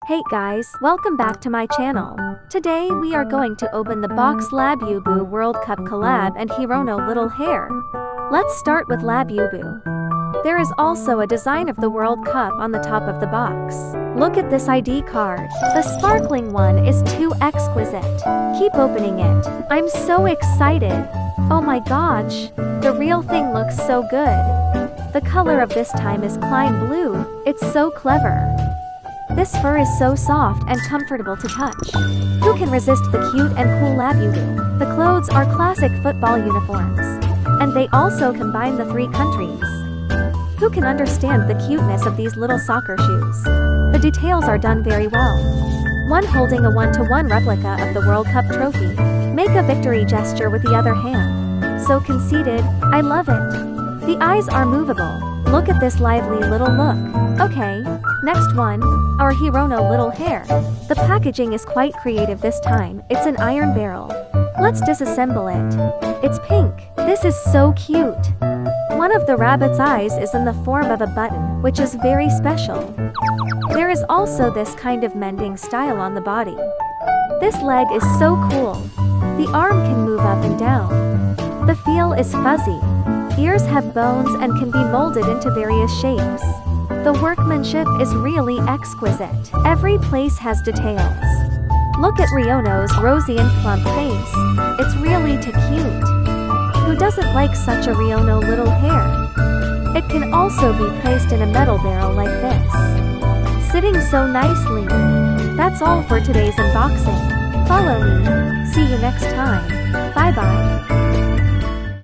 Hey guys, welcome back to my channel. Today we are going to open the box LABUBU World Cup collab and Hirono little Hare. Let's start with LABUBU. There is also a design of the World Cup on the top of the box. Look at this ID card. The sparkling one is too exquisite. Keep opening it. I'm so excited. Oh my gosh, the real thing looks so good. The color of this time is Klein Blue. It's so clever. This fur is so soft and comfortable to touch. Who can resist the cute and cool LABUBU? The clothes are classic football uniforms. And they also combine the three countries. Who can understand the cuteness of these little soccer shoes? The details are done very well. One holding a 1-to-1 replica of the World Cup trophy. Make a victory gesture with the other hand. So conceited, I love it. The eyes are movable. Look at this lively little look. Okay, next one, our Hirono little Hare. The packaging is quite creative this time. It's an iron barrel. Let's disassemble it. It's pink. This is so cute. One of the rabbit's eyes is in the form of a button, which is very special. There is also this kind of mending style on the body. This leg is so cool. The arm can move up and down. The feel is fuzzy. Ears have bones and can be molded into various shapes. The workmanship is really exquisite. Every place has details. Look at Hirono's rosy and plump face. It's really too cute. Who doesn't like such a Hirono little Hare? It can also be placed in a metal barrel like this. Sitting so nicely. That's all for today's unboxing. Follow me. See you next time. Bye bye.